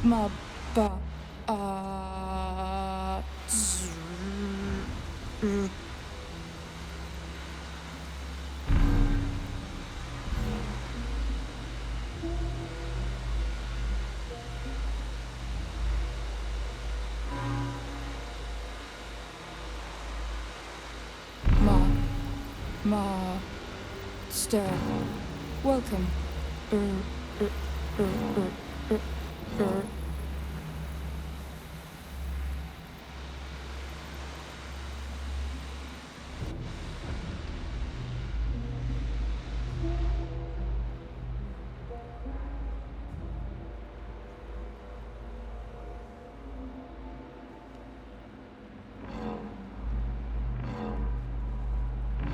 Ma ba z ma ma stir. Welcome. Er, er, er, er, er.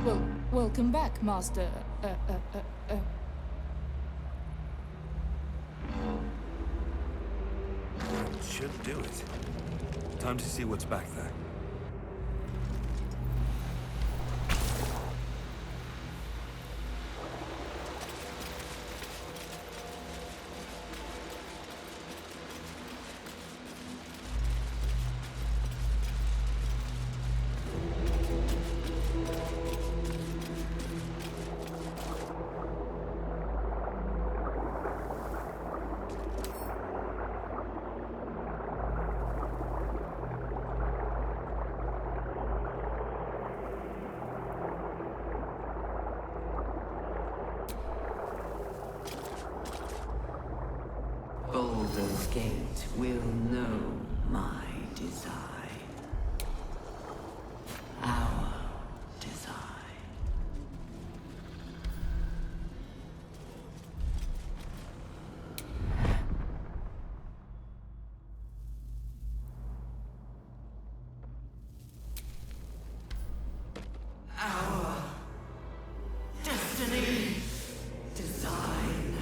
Well, welcome back, Master. Should do it. Time to see what's back there. Baldur's Gate will know my design. Our design. Our destiny. Design.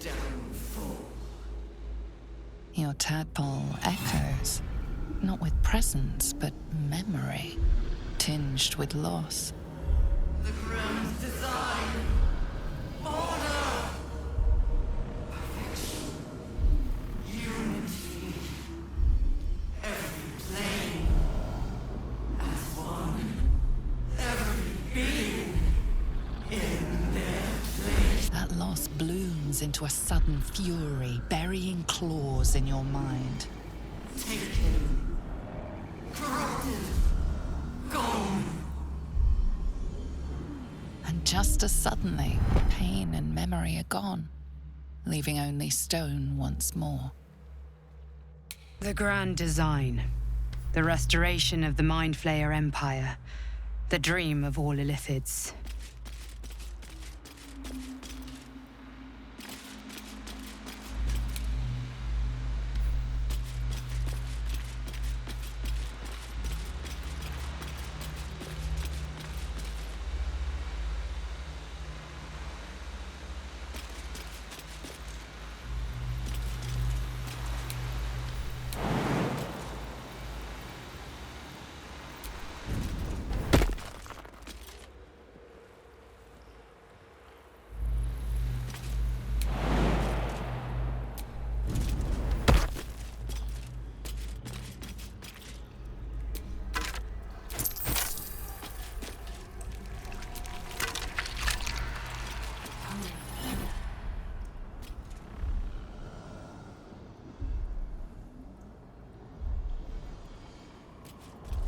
Downfall. Your tadpole echoes, not with presence, but memory, tinged with loss. The grand design. Order. Perfection. Unity. Every plane. As one. Every being. In their place. That loss blooms into a sudden fury, burying claws in your mind. Taken. Corrupted. Gone. And just as suddenly, pain and memory are gone, leaving only stone once more. The grand design. The restoration of the Mind Flayer Empire. The dream of all Illithids.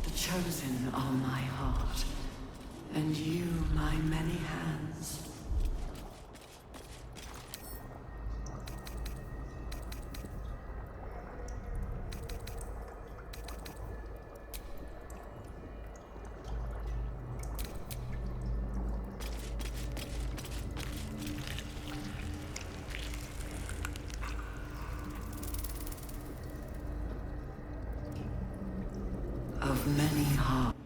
The chosen are my heart, and you my many hands. Of many hearts.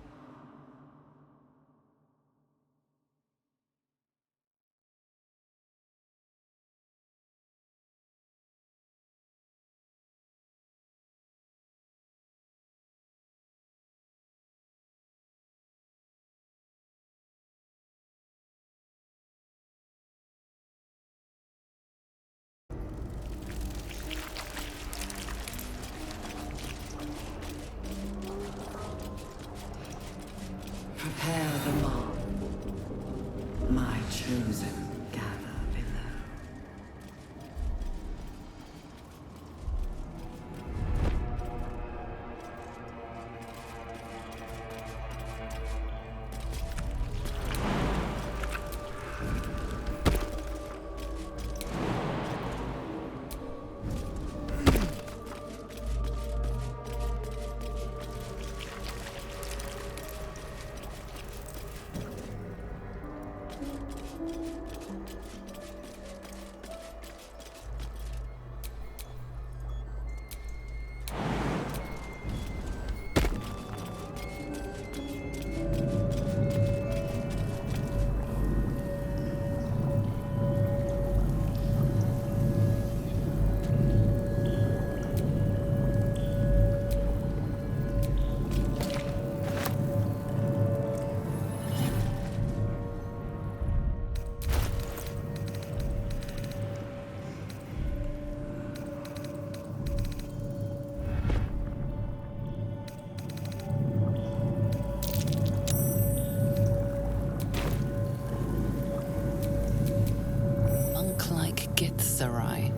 Prepare the mob. My chosen gather below.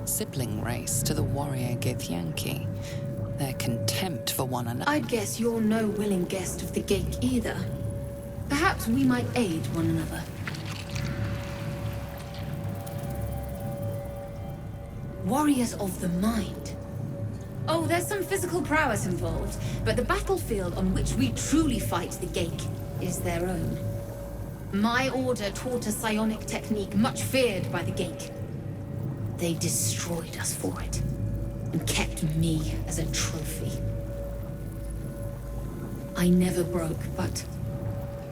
Sibling race to the warrior Githyanki. Their contempt for one another. I'd guess you're no willing guest of the Gate either. Perhaps we might aid one another. Warriors of the mind. Oh, there's some physical prowess involved, but the battlefield on which we truly fight the Gate is their own. My order taught a psionic technique much feared by the Gate. They destroyed us for it, and kept me as a trophy. I never broke, but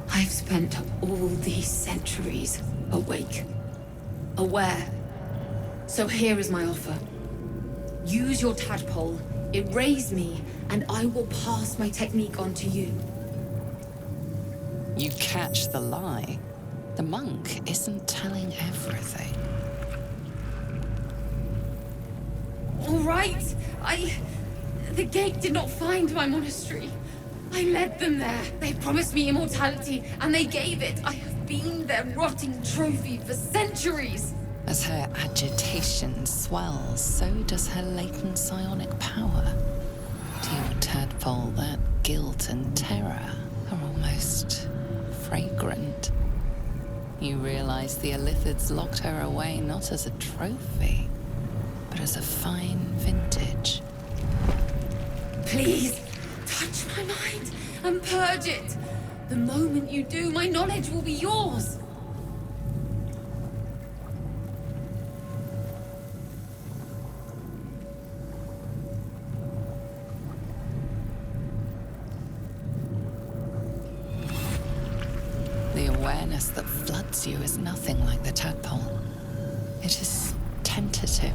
I've spent all these centuries awake, aware. So here is my offer. Use your tadpole, erase me, and I will pass my technique on to you. You catch the lie. The monk isn't telling everything. All right, The Gate did not find my monastery. I led them there. They promised me immortality, and they gave it. I have been their rotting trophy for centuries. As her agitation swells, so does her latent psionic power. To your tadpole, that guilt and terror are almost fragrant. You realize the Illithids locked her away not as a trophy, but as a fine vintage. Please, touch my mind and purge it. The moment you do, my knowledge will be yours. The awareness that floods you is nothing like the tadpole. It is tentative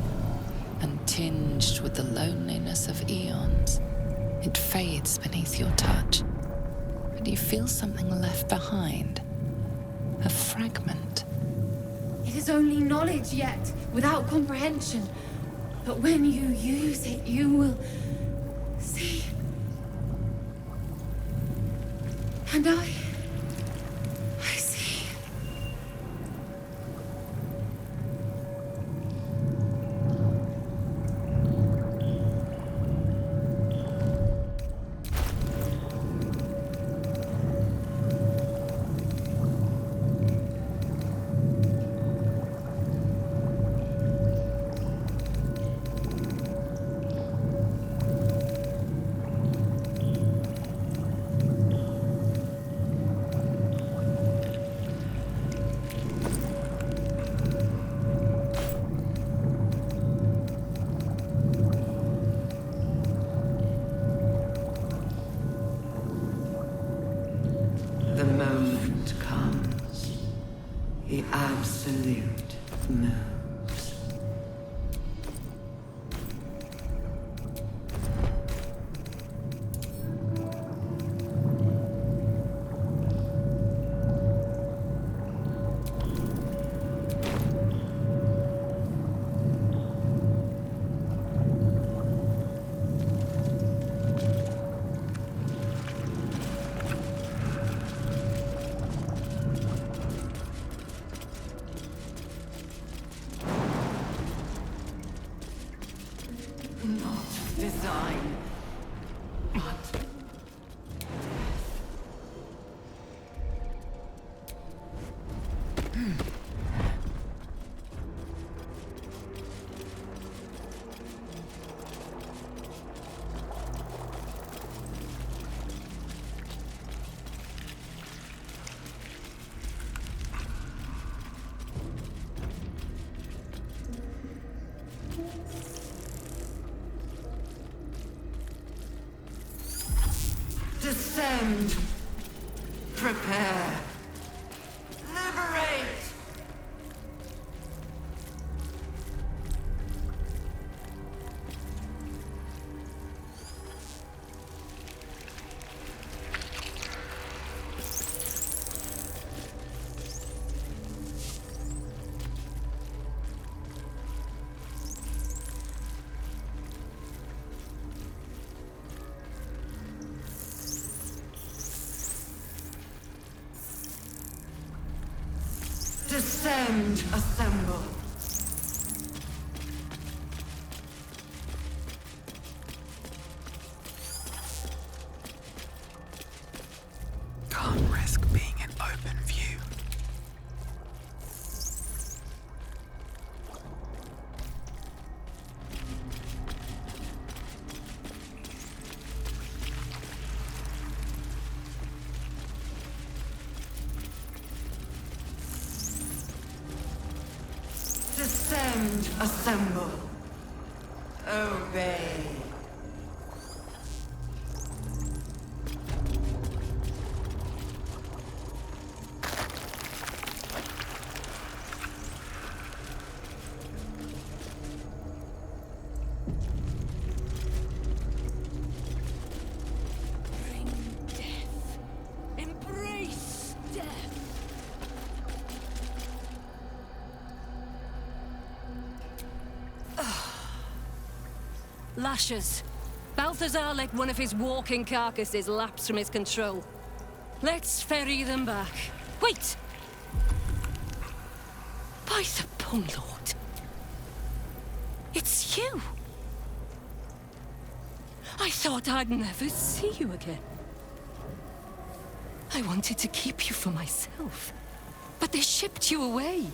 and tinged with the loneliness of eons. It fades beneath your touch, but you feel something left behind. A fragment. It is only knowledge yet, without comprehension. But when you use it, you will see. And I see. The moment comes. The absolute moves. Descend. Prepare. Liberate. Descend, assemble. Can't risk being in open view. Descend, assemble. Obey. Bring death. Embrace death. Lashes. Balthazar let one of his walking carcasses lapse from his control. Let's ferry them back. Wait! By the Bone Lord. It's you! I thought I'd never see you again. I wanted to keep you for myself, but they shipped you away.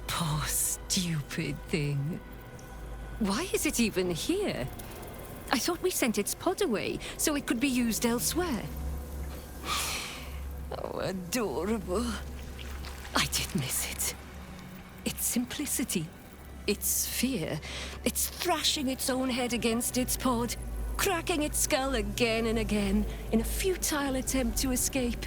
Poor stupid thing. Why is it even here? I thought we sent its pod away so it could be used elsewhere. Oh, adorable. I did miss it. Its simplicity, its fear, its thrashing its own head against its pod, cracking its skull again and again in a futile attempt to escape.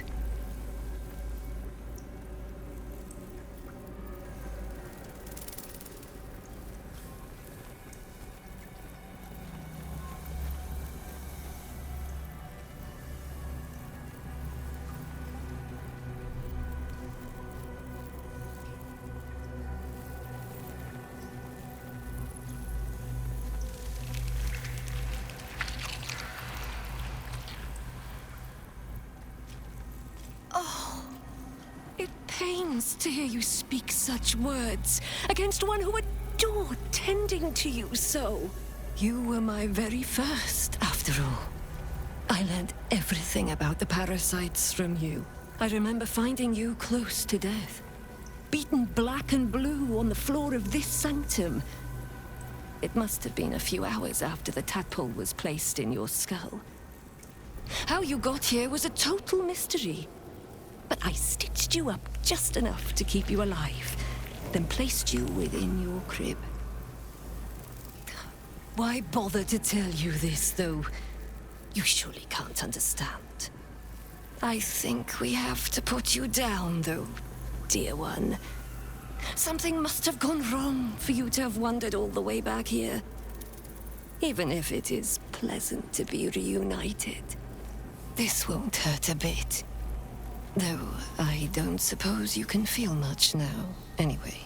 It pains to hear you speak such words against one who adored tending to you so. You were my very first, after all. I learned everything about the parasites from you. I remember finding you close to death, beaten black and blue on the floor of this sanctum. It must have been a few hours after the tadpole was placed in your skull. How you got here was a total mystery. But I stitched you up just enough to keep you alive, then placed you within your crib. Why bother to tell you this, though? You surely can't understand. I think we have to put you down, though, dear one. Something must have gone wrong for you to have wandered all the way back here. Even if it is pleasant to be reunited, this won't hurt a bit. Though I don't suppose you can feel much now, anyway.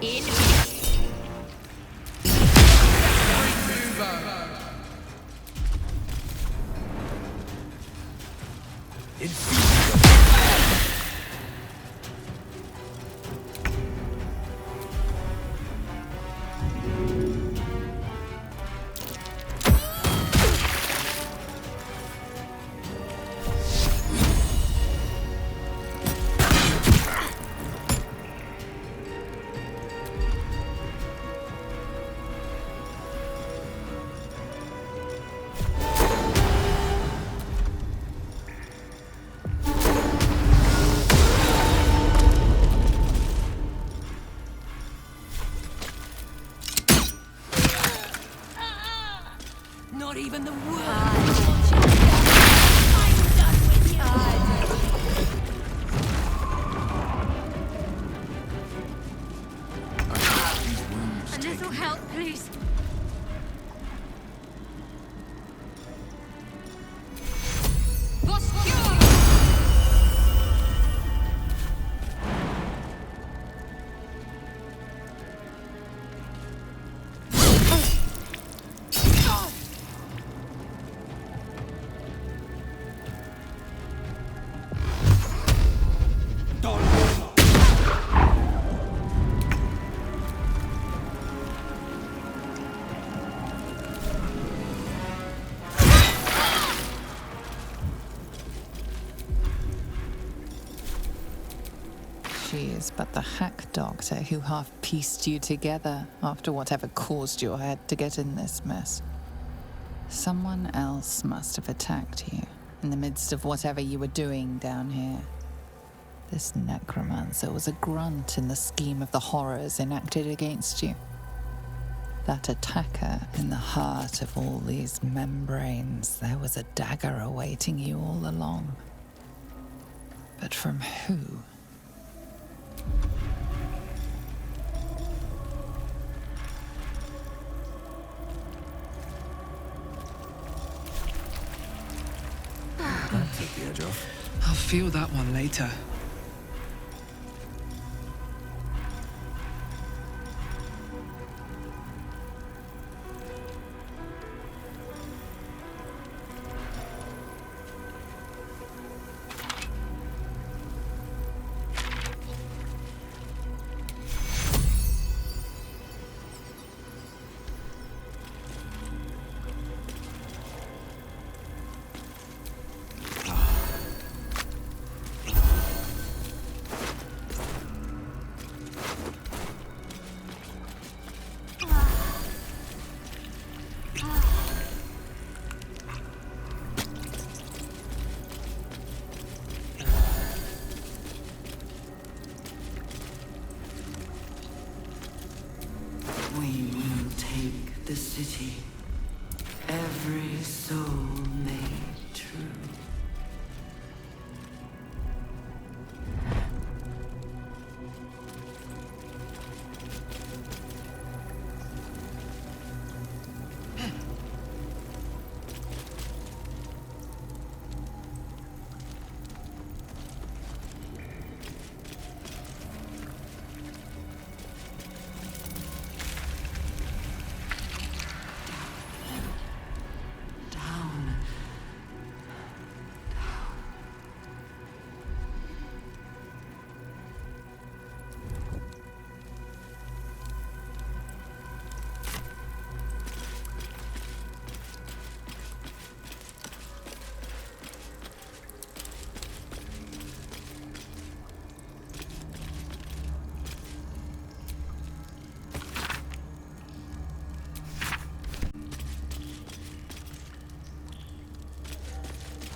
In. Not even the word. I'm done with you. A little help, please. She is but the hack doctor who half pieced you together after whatever caused your head to get in this mess. Someone else must have attacked you in the midst of whatever you were doing down here. This necromancer was a grunt in the scheme of the horrors enacted against you. That attacker in the heart of all these membranes, there was a dagger awaiting you all along. But from who? That'll take the edge off. I'll feel that one later. We will take the city. Every soul made true.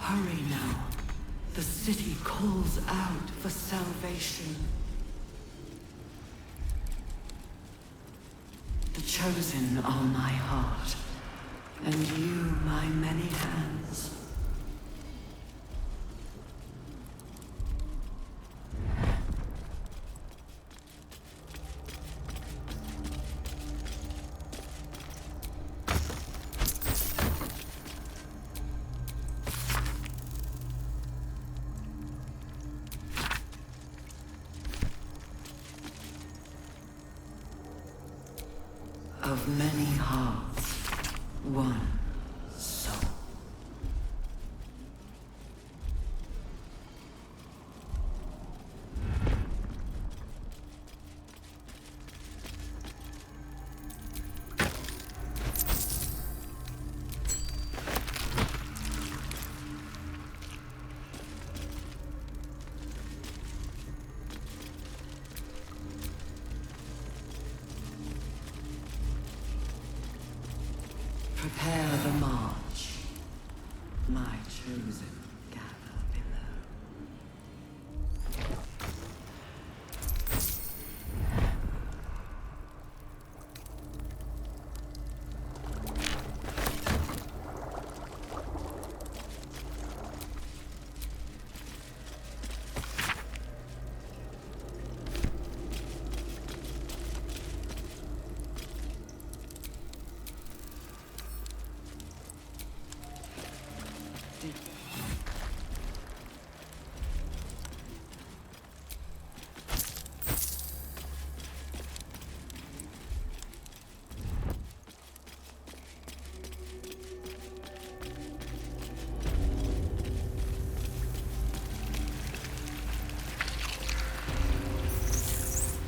Hurry now. The city calls out for salvation. The chosen are my heart, and you my many hands. of many hearts, one soul. Prepare the march. My chosen gather below.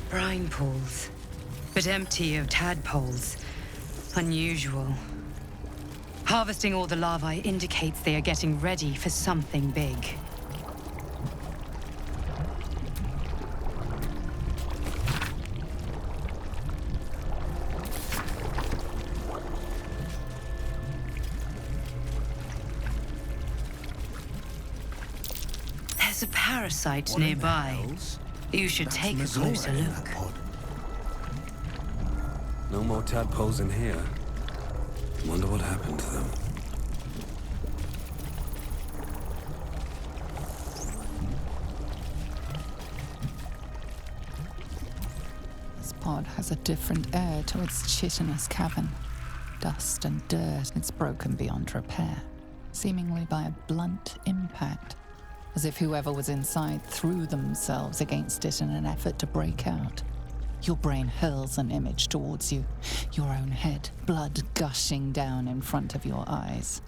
Brine pools, but empty of tadpoles. Unusual. Harvesting all the larvae indicates they are getting ready for something big. There's a parasite nearby. You should take a closer look. No more tadpoles in here. Wonder what happened to them. This pod has a different air to its chitinous cavern. Dust and dirt, it's broken beyond repair, seemingly by a blunt impact, as if whoever was inside threw themselves against it in an effort to break out. Your brain hurls an image towards you, your own head, blood gushing down in front of your eyes.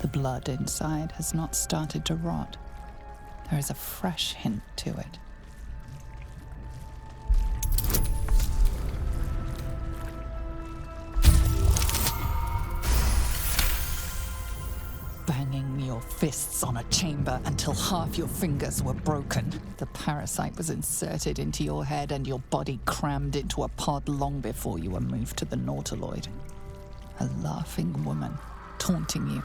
The blood inside has not started to rot. There is a fresh hint to it. Banging your fists on a chamber until half your fingers were broken. The parasite was inserted into your head and your body crammed into a pod long before you were moved to the Nautiloid. A laughing woman, taunting you.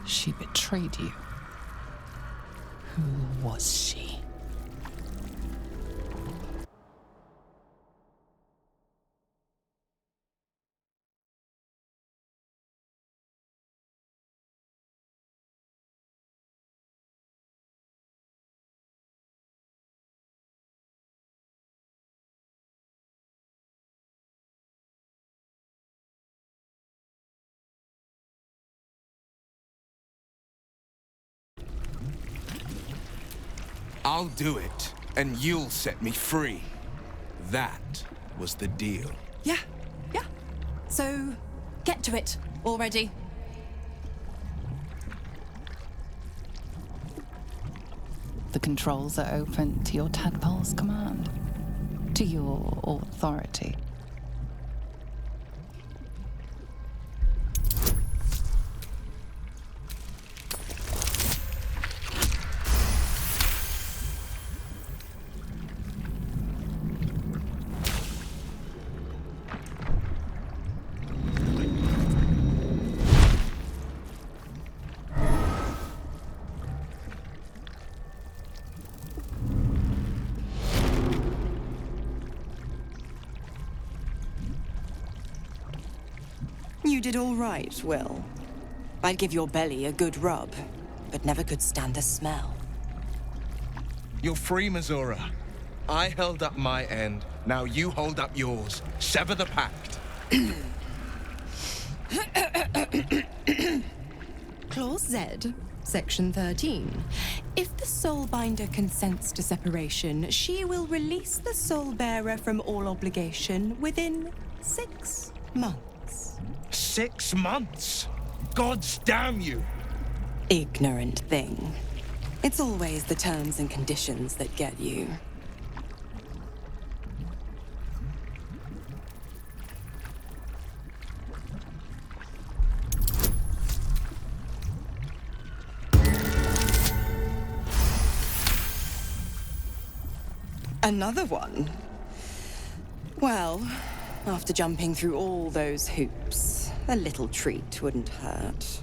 She betrayed you. Who was she? I'll do it, and you'll set me free. That was the deal. Yeah. So, get to it already. The controls are open to your tadpole's command, to your authority. You did all right, Will. I'd give your belly a good rub, but never could stand the smell. You're free, Missoura. I held up my end. Now you hold up yours. Sever the pact. Clause Z, Section 13. If the Soulbinder consents to separation, she will release the Soulbearer from all obligation within 6 months. 6 months? Gods damn you! Ignorant thing. It's always the terms and conditions that get you. Another one? Well, after jumping through all those hoops, a little treat wouldn't hurt.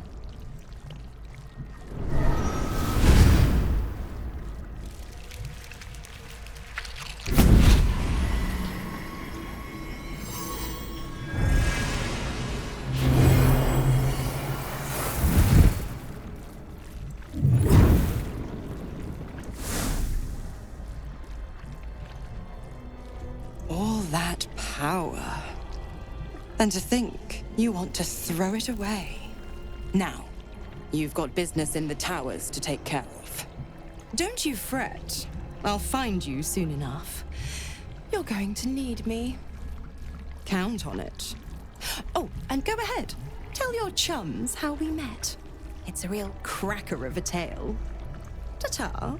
All that power. And to think you want to throw it away. Now, you've got business in the towers to take care of. Don't you fret. I'll find you soon enough. You're going to need me. Count on it. Oh, and go ahead. Tell your chums how we met. It's a real cracker of a tale. Ta-ta.